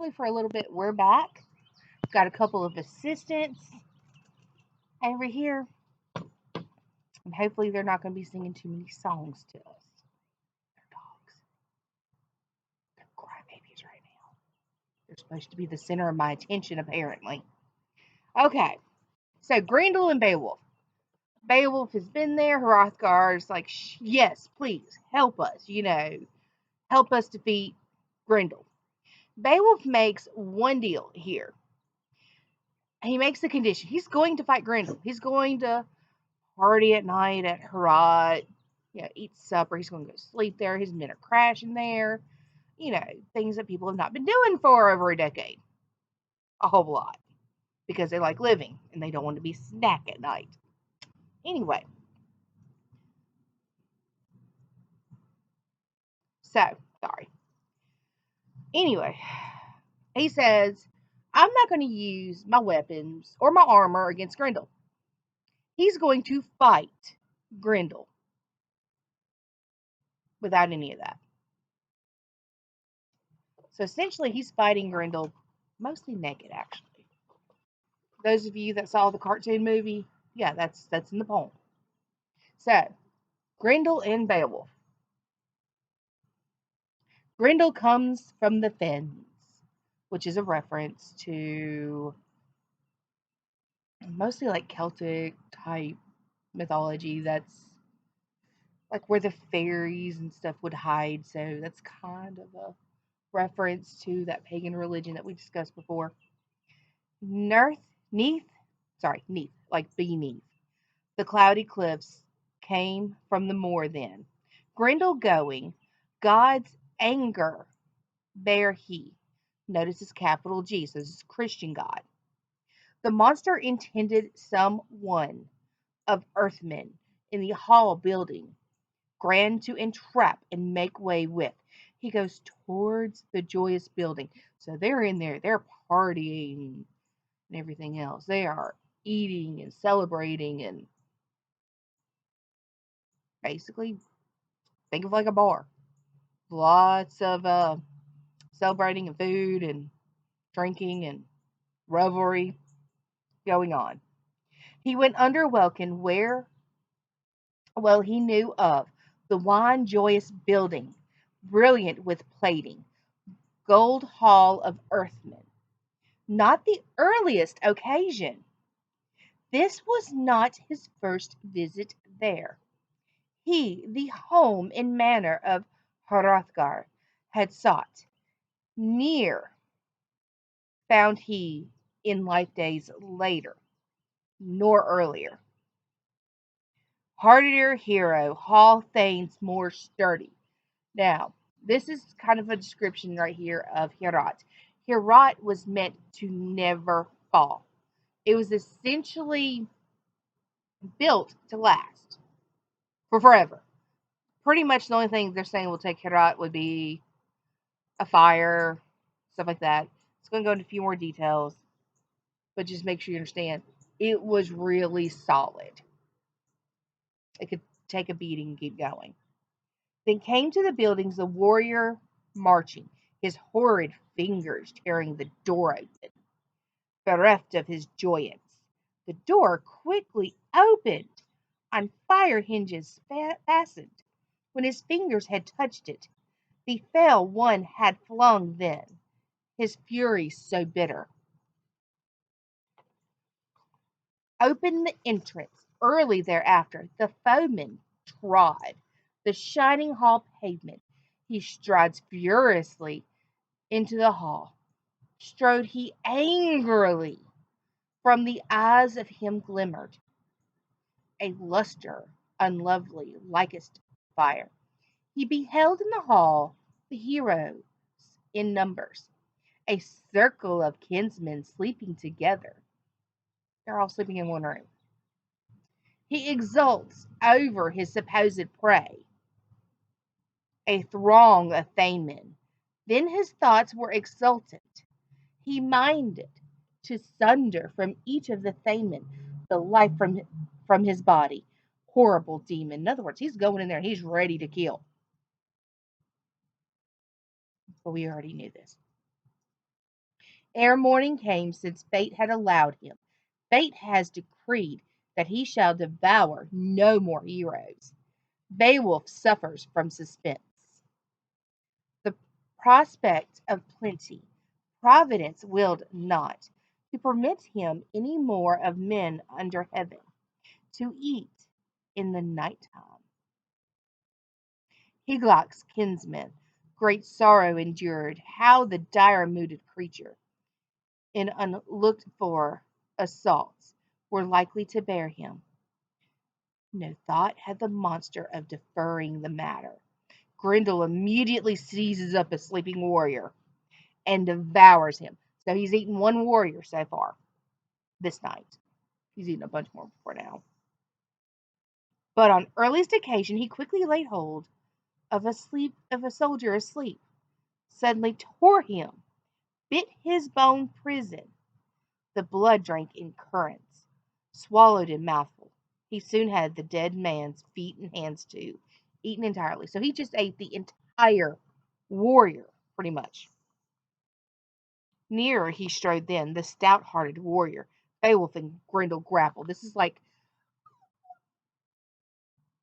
hopefully for a little bit, we're back. Got a couple of assistants over here. And hopefully they're not going to be singing too many songs to us. They're dogs. They're crybabies right now. They're supposed to be the center of my attention, apparently. Okay. So, Grendel and Beowulf. Beowulf has been there. Hrothgar's like, yes, please, help us. Help us defeat Grendel. Beowulf makes one deal here. He makes a condition. He's going to fight Grendel. He's going to party at night at Herat, eat supper. He's going to go sleep there. His men are crashing there. Things that people have not been doing for over a decade. A whole lot. Because they like living and they don't want to be snack at night. Anyway. Sorry. Anyway, he says, I'm not going to use my weapons or my armor against Grendel. He's going to fight Grendel without any of that. So essentially, he's fighting Grendel mostly naked, actually. Those of you that saw the cartoon movie, yeah, that's in the poem. So, Grendel and Beowulf. Grendel comes from the fens, which is a reference to mostly like Celtic type mythology. That's like where the fairies and stuff would hide. So that's kind of a reference to that pagan religion that we discussed before. Neath, like beneath. The cloudy cliffs came from the moor then. Grendel going, God's anger bear he. Notice it's capital G, so this is Christian God. The monster intended some one of earthmen in the hall building, grand to entrap and make way with. He goes towards the joyous building. So they're in there, they're partying and everything else. They are eating and celebrating and basically think of like a bar. Lots of celebrating and food and drinking and revelry going on. He went under welkin where, well, he knew of the wine joyous building, brilliant with plating, gold hall of earthmen. Not the earliest occasion. This was not his first visit there. He, the home and manor of Hrothgar, had sought. Near found he in life days later, nor earlier. Hardier hero, hall thanes more sturdy. Now, this is kind of a description right here of Herat. Herat was meant to never fall. It was essentially built to last for forever. Pretty much the only thing they're saying will take Herat would be a fire, stuff like that. It's going to go into a few more details, but just make sure you understand it was really solid. It could take a beating and keep going. Then came to the buildings a warrior marching, his horrid fingers tearing the door open, bereft of his joyance. The door quickly opened, on fire hinges fastened. When his fingers had touched it, the fell one had flung then, his fury so bitter. Opened the entrance, early thereafter, the foeman trod the shining hall pavement. He strides furiously into the hall. Strode he angrily, from the eyes of him glimmered a luster unlovely, likest fire. He beheld in the hall the heroes in numbers, a circle of kinsmen sleeping together. They're all sleeping in one room. He exults over his supposed prey, a throng of Thanemen. Then his thoughts were exultant. He minded to sunder from each of the Thanemen the life from his body. Horrible demon. In other words, he's going in there and he's ready to kill. But we already knew this. Ere morning came, since fate had allowed him, fate has decreed that he shall devour no more heroes. Beowulf suffers from suspense. The prospect of plenty, Providence willed not to permit him any more of men under heaven to eat in the night time. Hygelac's kinsmen great sorrow endured. How the dire-mooded creature, in unlooked-for assaults, were likely to bear him. No thought had the monster of deferring the matter. Grendel immediately seizes up a sleeping warrior and devours him. So he's eaten one warrior so far this night. He's eaten a bunch more before now. But on earliest occasion he quickly laid hold of a soldier asleep, suddenly tore him, bit his bone prison. The blood drank in currents, swallowed in mouthful. He soon had the dead man's feet and hands too, eaten entirely. So he just ate the entire warrior, pretty much. Nearer he strode then, the stout-hearted warrior. Beowulf and Grendel grapple. This is like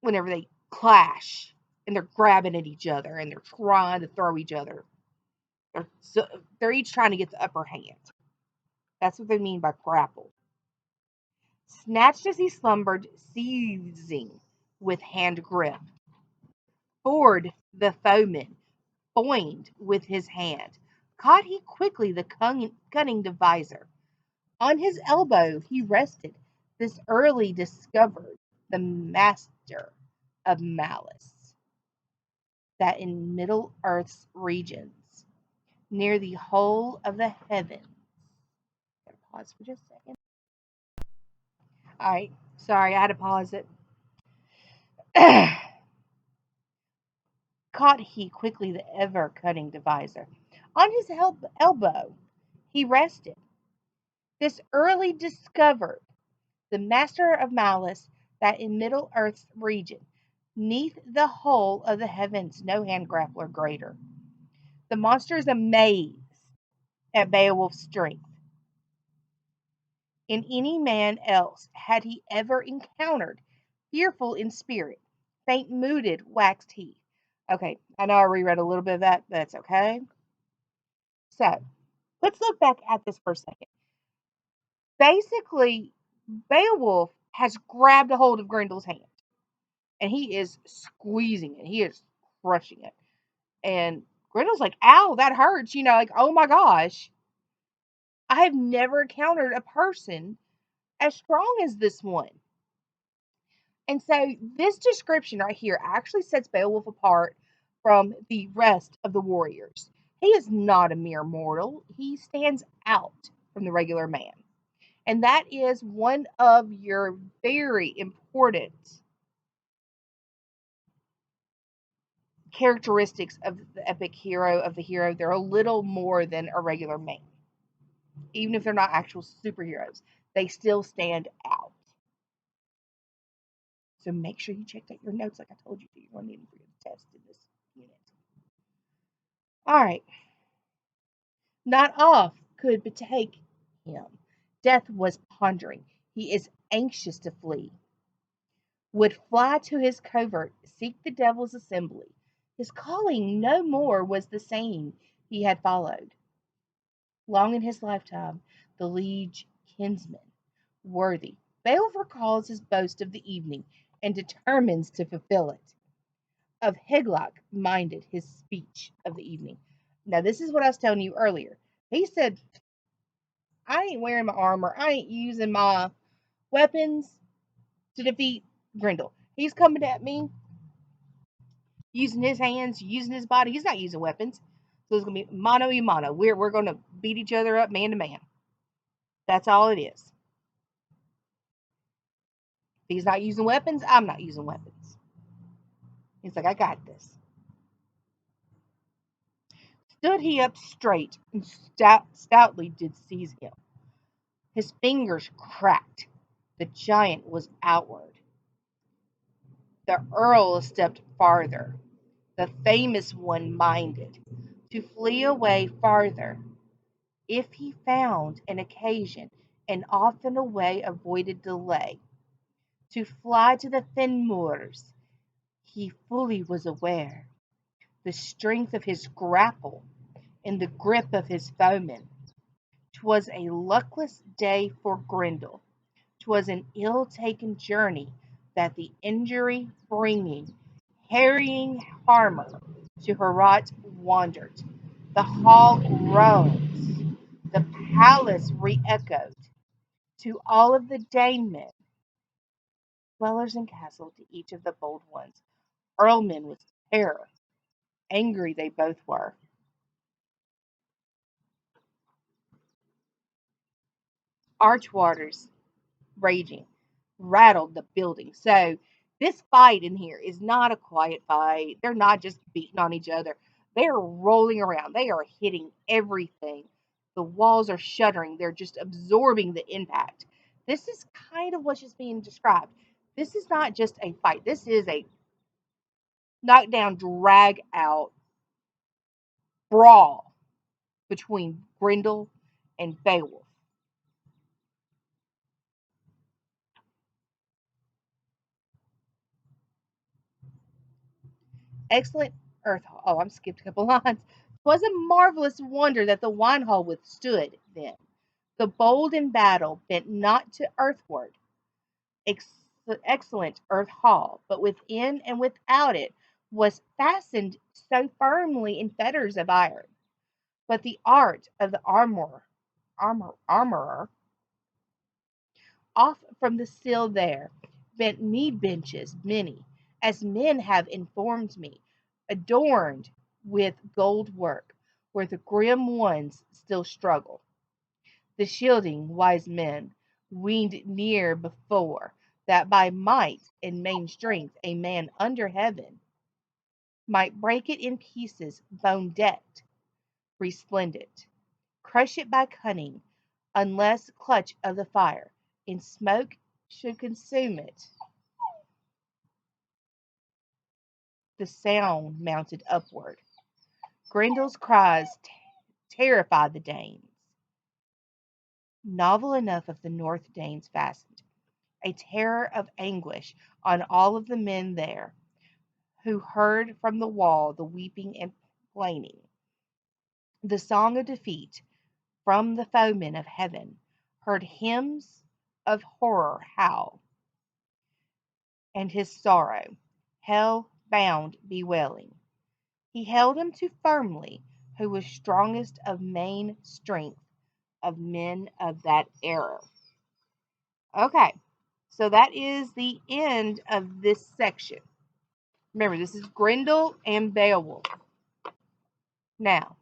whenever they clash and they're grabbing at each other and they're trying to throw each other. They're each trying to get the upper hand. That's what they mean by grapple. Snatched as he slumbered, seizing with hand grip. Forward the foeman, foined with his hand. Caught he quickly the cunning deviser. On his elbow he rested, this early discovered the master of malice, that in Middle Earth's regions, near the whole of the heavens. Gotta pause for just a second. Alright, sorry, I had to pause it. Caught he quickly the ever cunning deviser. On his elbow he rested, this early discovered the master of malice, that in Middle Earth's region, neath the whole of the heavens, no hand grappler greater. The monster is amazed at Beowulf's strength. In any man else had he ever encountered, fearful in spirit, faint-mooded waxed he. Okay, I know I reread a little bit of that, but that's okay. So, let's look back at this for a second. Basically, Beowulf has grabbed a hold of Grendel's hand, and he is squeezing it. He is crushing it. And Grendel's like, ow, that hurts. Like, oh my gosh. I have never encountered a person as strong as this one. And so this description right here actually sets Beowulf apart from the rest of the warriors. He is not a mere mortal. He stands out from the regular man. And that is one of your very important characteristics of the epic hero, of the hero. They're a little more than a regular man. Even if they're not actual superheroes, they still stand out. So make sure you check out your notes like I told you to. You're going to need them for your test in this unit. All right. Not off could betake him. Death was pondering. He is anxious to flee. Would fly to his covert, seek the devil's assembly. His calling no more was the same he had followed. Long in his lifetime, the liege kinsman, worthy, Beowulf recalls his boast of the evening and determines to fulfill it. Of Hygelac minded his speech of the evening. Now, this is what I was telling you earlier. He said, I ain't wearing my armor. I ain't using my weapons to defeat Grendel. He's coming at me using his hands, using his body. He's not using weapons. So it's going to be mano y mano. We're going to beat each other up man to man. That's all it is. If he's not using weapons, I'm not using weapons. He's like, I got this. Stood he up straight and stoutly did seize him. His fingers cracked. The giant was outward. The earl stepped farther. The famous one minded to flee away farther. if he found an occasion, and often a way avoided delay, to fly to the fen moors, he fully was aware the strength of his grapple in the grip of his foeman. 'Twas a luckless day for Grendel. 'Twas an ill-taken journey that the injury bringing, harrying Harmer to Heorot wandered. The hall groans, the palace re-echoed to all of the Danemen, dwellers in castle, to each of the bold ones. Earlmen with terror, angry they both were. Archwaters raging, rattled the building. So this fight in here is not a quiet fight. They're not just beating on each other. They are rolling around. They are hitting everything. The walls are shuddering. They're just absorbing the impact. This is kind of what's just being described. This is not just a fight. This is a knockdown, drag out brawl between Grendel and Beowulf. Excellent earth. Oh, I'm skipped a couple lines. 'Twas a marvelous wonder that the wine hall withstood then. The bold in battle bent not to earthward. Excellent earth hall, but within and without it was fastened so firmly in fetters of iron. But the art of the armorer, off from the sill there, bent mead benches many, as men have informed me, adorned with gold work, where the grim ones still struggle. The shielding wise men weened near before, that by might and main strength a man under heaven might break it in pieces, bone decked, resplendent, crush it by cunning, unless clutch of the fire in smoke should consume it. The sound mounted upward. Grendel's cries terrified the Danes. Novel enough of the North Danes fastened a terror of anguish on all of the men there, who heard from the wall the weeping and plaining, the song of defeat from the foemen of heaven, heard hymns of horror howl, and his sorrow, hell bound bewailing. He held him too firmly, who was strongest of main strength of men of that era. Okay, so that is the end of this section. Remember, this is Grendel and Beowulf. Now,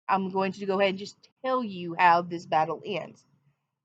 I'm going to go ahead and just tell you how this battle ends.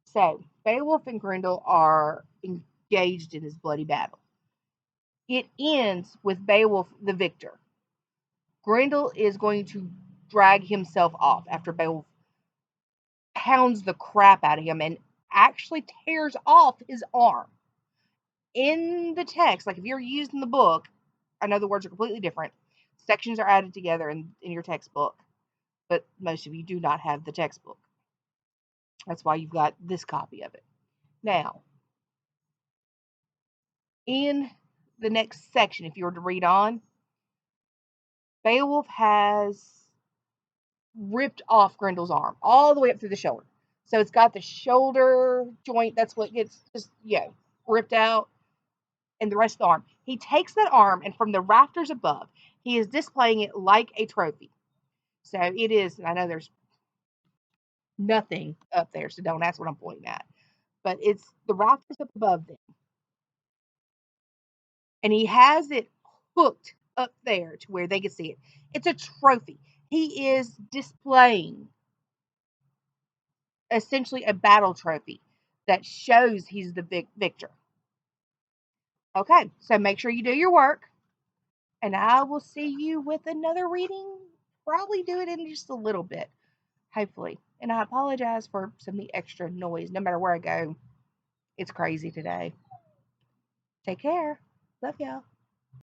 So, Beowulf and Grendel are engaged in this bloody battle. It ends with Beowulf the victor. Grendel is going to drag himself off after Beowulf pounds the crap out of him and actually tears off his arm. In the text, like if you're using the book, I know the words are completely different. Sections are added together in your textbook, but most of you do not have the textbook. That's why you've got this copy of it. Now, in the next section, if you were to read on, Beowulf has ripped off Grendel's arm all the way up through the shoulder. So it's got the shoulder joint, that's what gets just, ripped out, and the rest of the arm. He takes that arm, and from the rafters above, he is displaying it like a trophy. So it is, I know there's nothing up there, so don't ask what I'm pointing at. But it's the rafters up above them. And he has it hooked up there to where they can see it. It's a trophy. He is displaying essentially a battle trophy that shows he's the big victor. Okay, so make sure you do your work, and I will see you with another reading. Probably do it in just a little bit, hopefully. And I apologize for some of the extra noise. No matter where I go, it's crazy today. Take care. Love y'all.